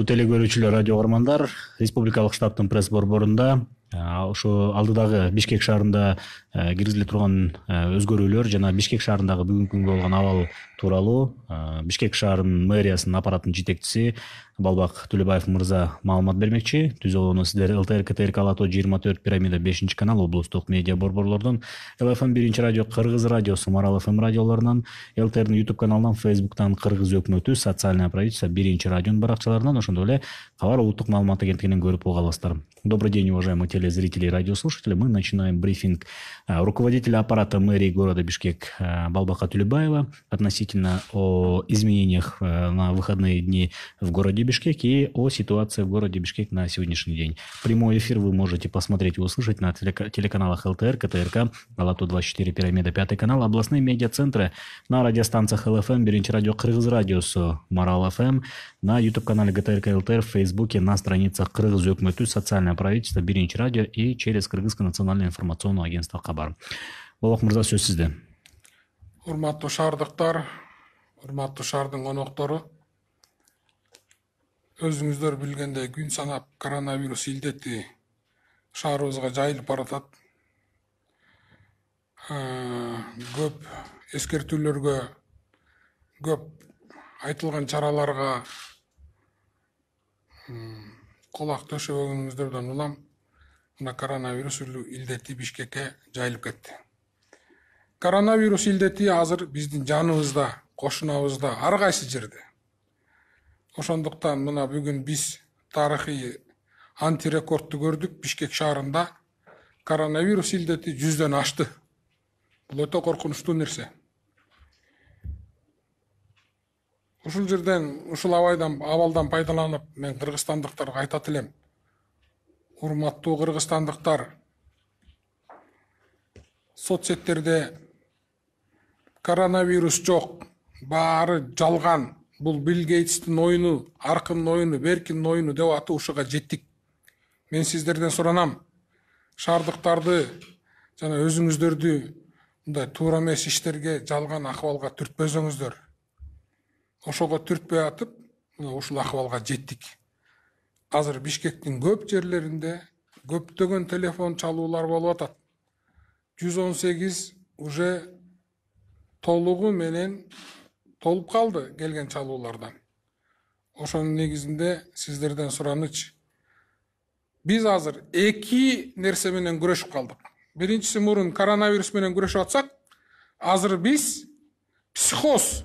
Теле көрүүчүлөр, радио угармандар, Республикалык штабтын пресс борборунда ошо алдыдагы Бишкек шаарында киргизиле турган өзгөрүүлөр жана Бишкек шаарындагы бүгүнкү күнгө болгон абал тууралуу Бишкек шаарынын мэриясынын аппараттын жетекчиси Балбак Төлөбаев мырза маалымат бермекчи. Түз болгону сиздер ЛТР КТРК Алато 24 Пирамида 5 канал облустук медиа борборлордон, ЛФМ 1 радио, Кыргыз радиосу, Марал ФМ радиолорунан, ЛТРдин YouTube каналынан, Facebooктан, Кыргыз өкмөтү, социальное правительство 1 радионун баракчаларынан, ошондой эле Кабар улуттук маалымат агенттигинен көрүп уга аласыздар. Добрый день, уважаемые телезрители и радиослушатели. Мы начинаем брифинг руководителя аппарата мэрии города Бишкек Балбака Төлөбаева относительно о изменениях на выходные дни в городе Бишкек и о ситуации в городе Бишкек на сегодняшний день. Прямой эфир вы можете посмотреть и услышать на телеканалах ЛТР, КТРК, Алато 24, Пирамида 5 канал, областные медиацентры, на радиостанциях ЛФМ, 1 радио, Кыргыз радиосу, Марал ФМ, на YouTube-канале ГТРК ЛТР, в Фейсбуке, на страницах Кыргыз өкмөтү, социальное правительство, 1 радио и через Кыргызское национальное информационное агентство Кабар. Балбак мырза, сөз сизде. Урматтуу шаардыктар, урматтуу шаардын коноктору, өзүңүздөр билгендей күн санап коронавирус илдети шаарыбызга жайылып баратат. Көп эскертүүлөргө, көп айтылган чараларга колак төшөбөгүңүздөрдөн улам мына коронавирус илдети Бишкекке жайылып кетти. Коронавирус илдети азыр биздин жаныбызда, кошунабызда, ар кайсы жерде. Ошондуктан мына бүгүн биз тарыхый антирекордду көрдүк. Бишкек шаарында коронавирус илдети 100дөн ашты. Бул өтө коркунучтуу нерсе. Ушул жерден, ушул абалдан пайдаланып, мен кыргызстандыктарга айтат элем. Урматтуу кыргызстандыктар, соцсеттерде коронавирус жок, баары жалган, бул Билл Гейтстин оюну, Аркындын оюну, Беркиндин оюну деп атуушуга жеттик. Мен сиздерден суранам, шаардыктарды жана өзүңүздөрдү мындай туура эмес иштерге, жалган акыбалга түртпөзөңүздөр. Ошого түртпөй атып, ушул акыбалга жеттик. Азыр Бишкектин көп жерлеринде көптөгөн телефон чалуулар болуп атат. 118 уже толугу менен толуп калды келген чалуулардан. Ошонун негизинде сиздерден суранычы. Биз азыр эки нерсе менен күрөшүп калдык. Биринчиси, мурун коронавирус менен күрөшүп атсак, азыр биз психоз,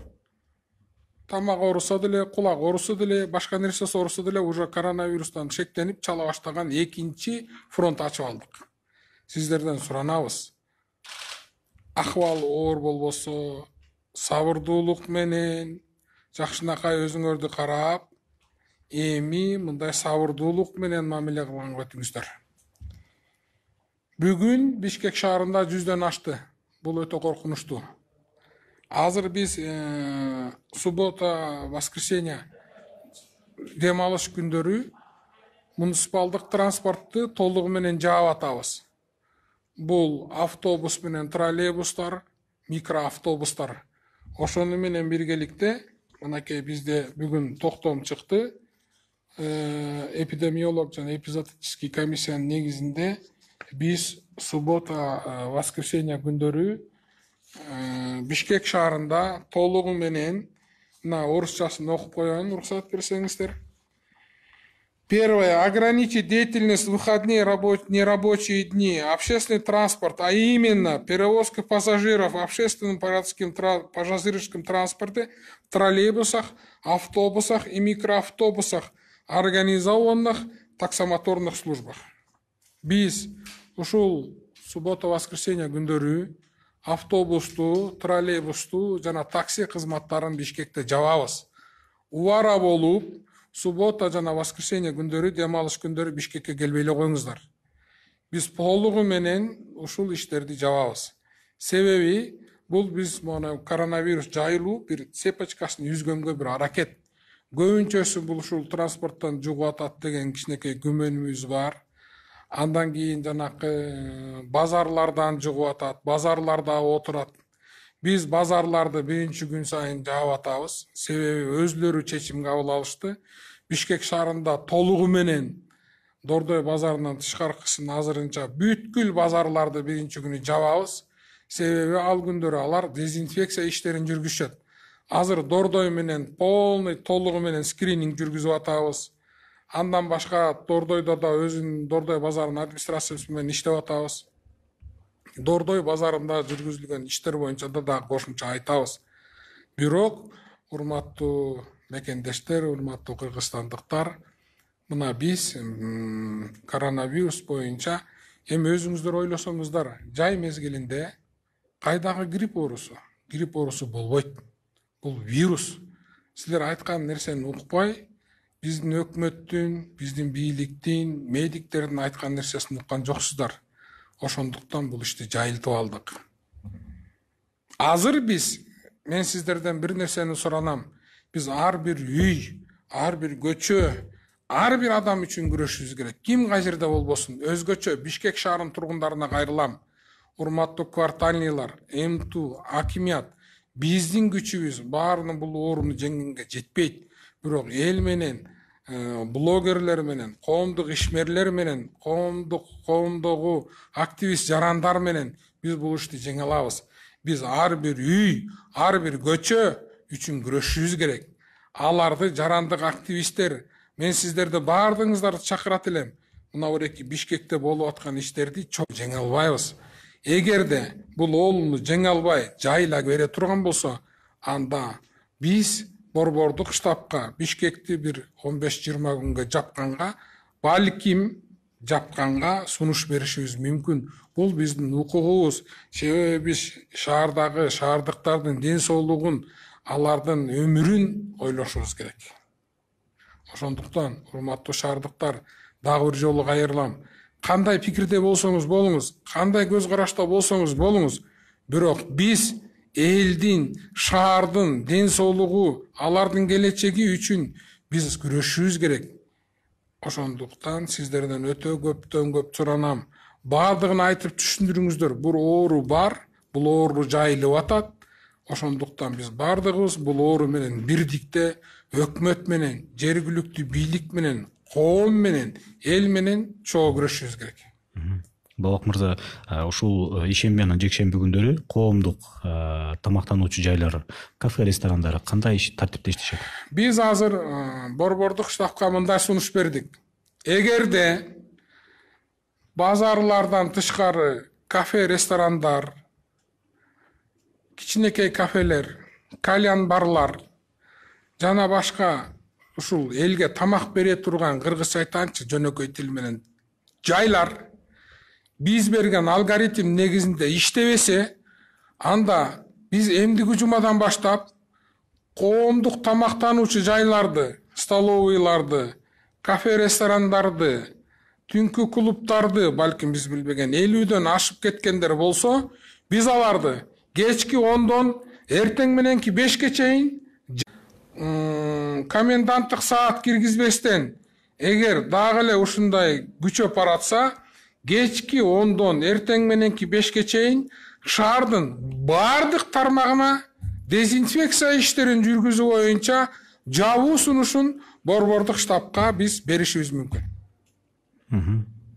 тамак оорусу деле, кулак оорусу деле, башка нерсе оорусу деле уже коронавирустан шектенип чала баштаган экинчи фронт ачып алдык. Сиздерден суранабыз. Акыбал оор болбосо, сабырдуулук менен, жакшынакай өзүңөрдү карап, эми мындай сабырдуулук менен мамиле кылганга өтүңүздөр. Бүгүн Бишкек шаарында 100дөн ашты. Бул өтө коркунучтуу. Азыр биз суббота, воскресенье дем алыш күндөрү муниципалдык транспортту толугу менен жаап атабыз. Бул автобус менен троллейбустар, микроавтобустар. Ошону менен биргеликте мынакей бизде бүгүн токтом чыкты. Эпидемиолог жана эпизодический комиссиянын негизинде биз суббота, воскресенье күндөрү Бишкек шаарында толугу менен мына орусчасын окуп коеюн, уруксат берсеңиздер. Первое. Ограничить деятельность в выходные нерабочие дни. Общественный транспорт, а именно перевозка пассажиров в общественном пассажирском транспорте, троллейбусах, автобусах и микроавтобусах, организованных таксомоторных службах. Биз ушул суббота-воскресенье күндөрү автобусту, троллейбусту жана такси кызматтарын Бишкекте жабабыз. Убара болуп, суббота жана воскресенье күндөрү, дем алыш күндөрү Бишкекке келбей эле коюңуздар. Биз толугу менен ушул иштерди жабабыз. Себеби бул биз мына коронавирус жайылуу бир цепочкасын үзгөнгө бир аракет. Көбүнчөсү бул ушул транспорттон жугуп атат деген кичинекей күмөнүбүз бар. Андан кийин жанакы базарлардан жугуп атат, базарларда отурат. Биз базарларды биринчи күн сайын жаап атабыз. Себеби өзлөрү чечим кабыл алышты. Бишкек шаарында толугу менен Дордой базарынан тышкаркысын азырынча бүткүл базарларды биринчи күнү жабабыз. Себеби ал күндөрү алар дезинфекция иштерин жүргүзүшөт. Азыр Дордой менен полный толугу менен скрининг жүргүзүп атабыз. Андан башка Дордойдо да өзүнүн Дордой базарынын администрациясы менен иштеп атабыз. Дордой базарында жүргүзүлгөн иштер боюнча да кошумча айтабыз. Бирок, урматтуу мекендештер, урматтуу кыргызстандыктар, мына биз коронавирус боюнча эми өзүңүздөр ойлосоңуздар, жай мезгилинде кайдагы грипп оорусу болбойт. Бул вирус. Силер айткан нерсени укпай, биздин өкмөттүн, биздин бийликтин, медиктердин айткан нерсесин уккан жоксуздар. Ошондуктан бул ишти жайылтып алдык. Азыр мен сиздерден бир нерсени суранам. Биз ар бир үй, ар бир көчө, ар бир адам үчүн күрөшүбүз керек. Ким кай жерде болбосун, өзгөчө Бишкек шаарынын тургундарына кайрылам. Урматтуу квартальныйлар, МТУ, акимият, биздин күчүбүз баарынын бул ооруну жеңгенге жетпейт. Бирок эл менен, блогерлер менен, коомдук ишмерлер менен, коомдогу активист жарандар менен биз бул ишти жеңе алабыз. Биз ар бир үй, ар бир көчө үчүн күрөшүбүз керек. Аларды жарандык активисттер, мен сиздерди баардыгыңыздарды чакырат элем. Мына буреки Бишкекте болуп аткан иштерди чоң жеңе албайбыз. Эгерде бул ооруну жеңе албай жайыла бере турган болсо, анда биз борбордук штабка Бишкекти бир 15-20 күнгө жапканга, балким жапканга сунуш беришибиз мүмкүн. Бул биздин укугубуз. Себеби биз шаардыктардын ден соолугун, алардын өмүрүн ойлошубуз керек. Ошондуктан, урматтуу шаардыктар, дагы бир жолу кайрылам. Кандай пикирде болсоңуз болуңуз, кандай көз карашта болсоңуз болуңуз, бирок биз элдин, шаардын ден соолугу, алардын келечеги үчүн биз күрөшүбүз керек. Ошондуктан сиздерден өтө көп суранам. Бардыгын айтып түшүндүрүңүздөр. Бул оору бар, бул оору жайылып атат. Ошондуктан биз бардыгыбыз бул оору менен бирдикте, өкмөт менен, жергиликтүү бийлик менен, коом менен, эл менен чогуу күрөшүбүз керек. Бабак мырза, ушул ишемби менен жекшемби күндөрү коомдук тамактануучу жайлар, кафе, ресторандар кандай тартипте иштешет? Биз азыр борбордук штабка мындай сунуш бердик. Эгерде базарлардан тышкары кафе, ресторандар, кичинекей кафелер, кальян барлар жана башка ушул элге тамак бере турган, кыргызча айтканчы жөнөкөй тил менен жайлар биз берген алгоритм негизинде иштебесе, анда биз эмдиги жумадан баштап коомдук тамактануучу жайларды, столовыйларды, кафе, ресторандарды, түнкү клубтарды, балким биз билбеген 50дөн ашып кеткендер болсо, биз аларды кечки 10дон эртең мененки 5ке чейин коменданттык саат киргизбестен, эгер дагы эле ушундай күчөп баратса, кечки 10дон эртең мененки 5ке чейин шаардын бардык тармагына дезинфекция иштерин жүргүзүү боюнча жабуу сунушун борбордук штабка биз беришибиз мүмкүн.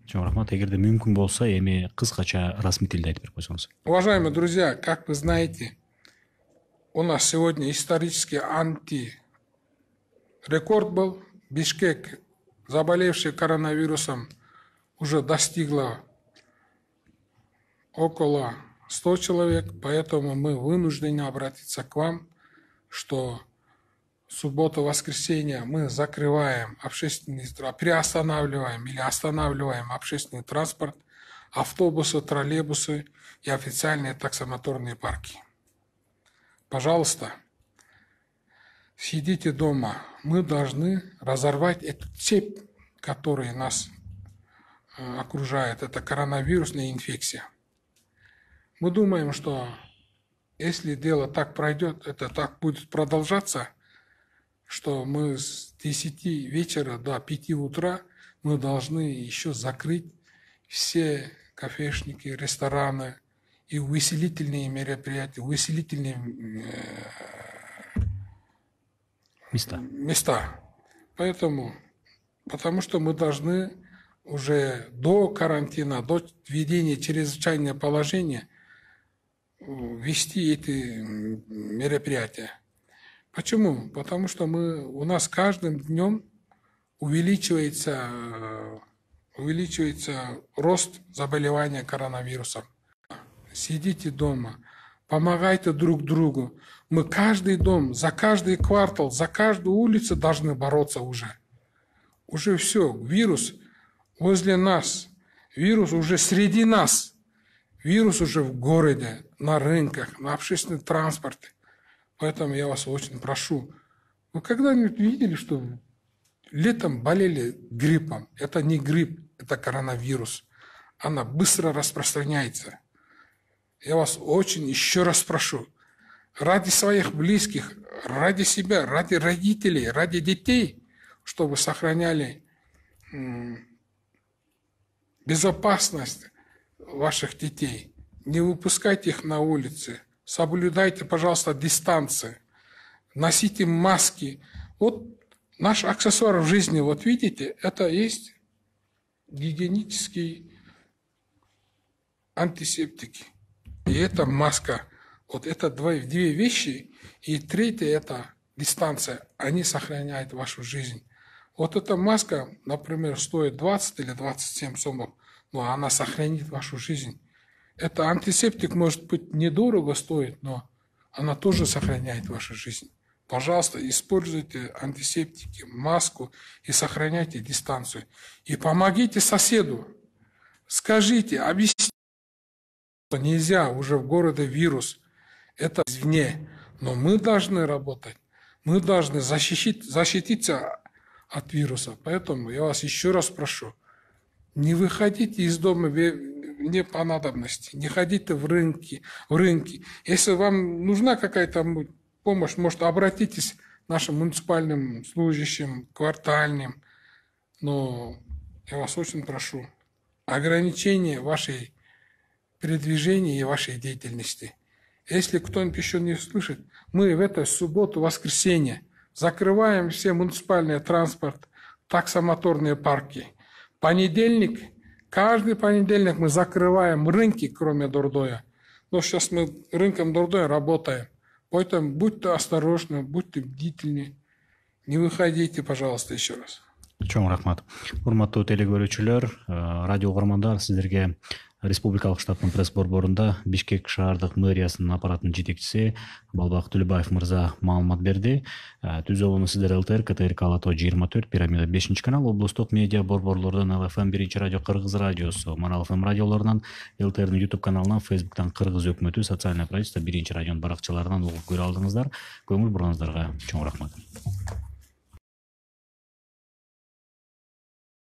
Чоң рахмат. Эгерде мүмкүн болсо, эми кыскача расмий тилде айтып берип койсоңуз. Уважаемые друзья, как вы знаете, у нас сегодня исторический антирекорд был. Бишкек, заболевший коронавирусом, уже достигло около 100 человек, поэтому мы вынуждены обратиться к вам, что субботу-воскресенье мы закрываем приостанавливаем или останавливаем общественный транспорт, автобусы, троллейбусы и официальные таксомоторные парки. Пожалуйста, сидите дома. Мы должны разорвать эту цепь, которая нас окружает. Это коронавирусная инфекция. Мы думаем, что если дело так пройдет, это так будет продолжаться, что мы с 10 вечера до 5 утра мы должны еще закрыть все кафешники, рестораны и увеселительные мероприятия, увеселительные места. Поэтому, потому что мы должны уже до карантина, до введения чрезвычайного положения вести эти мероприятия. Почему? Потому что у нас каждым днем увеличивается рост заболевания коронавирусом. Сидите дома, помогайте друг другу. Мы каждый дом, за каждый квартал, за каждую улицу должны бороться уже. Уже все, вирус возле нас, вирус уже среди нас, вирус уже в городе, на рынках, на общественном транспорте. Поэтому я вас очень прошу, вы когда-нибудь видели, что летом болели гриппом? Это не грипп, это коронавирус. Она быстро распространяется. Я вас очень еще раз прошу, ради своих близких, ради себя, ради родителей, ради детей, чтобы сохраняли безопасность ваших детей. Не выпускайте их на улице. Соблюдайте, пожалуйста, дистанции. Носите маски. Вот наш аксессуар в жизни, вот видите, это есть гигиенические антисептики. И это маска. Вот это две вещи. И третье это дистанция. Они сохраняют вашу жизнь. Вот эта маска, например, стоит 20 или 27 сомов, но она сохранит вашу жизнь. Это антисептик, может быть, недорого стоит, но она тоже сохраняет вашу жизнь. Пожалуйста, используйте антисептики, маску и сохраняйте дистанцию. И помогите соседу. Скажите, объясните, что нельзя, уже в городе вирус. Это извне. Но мы должны работать. Мы должны защититься от вируса. Поэтому я вас еще раз прошу, не выходите из дома не по надобности, не ходите в рынки. Если вам нужна какая-то помощь, может, обратитесь к нашим муниципальным служащим, квартальным. Но я вас очень прошу, ограничение вашей передвижения и вашей деятельности. Если кто-нибудь еще не слышит, мы в эту субботу, воскресенье закрываем все муниципальный транспорт, таксомоторные парки. Каждый понедельник мы закрываем рынки, кроме Дордоя. Но сейчас мы рынком Дордоя работаем. Поэтому будьте осторожны, будьте бдительны. Не выходите, пожалуйста, еще раз. Чоң рахмат. Урматтуу телекөрүүчүлөр, радио угармандар, сиздерге Республикалык штабтын пресс борборунда Бишкек шаардык мэриясынын аппаратынын жетекчиси Балбак Төлөбаев мырза маалымат берди. Түзөөнү сиздер ЛТР, КТРК Алато 24, Пирамида 5 канал, облустук медиа борборлордон ЛФМ 1 радио, Кыргыз радиосу, Манал ФМ радиолорунан, ЛТРдин YouTube каналынан, Facebook'tan Кыргыз өкмөтү, социальное правительство 1 радионун баракчаларынан угуп көрө алдыңыздар. Көңүл буруңуздарга чоң рахмат.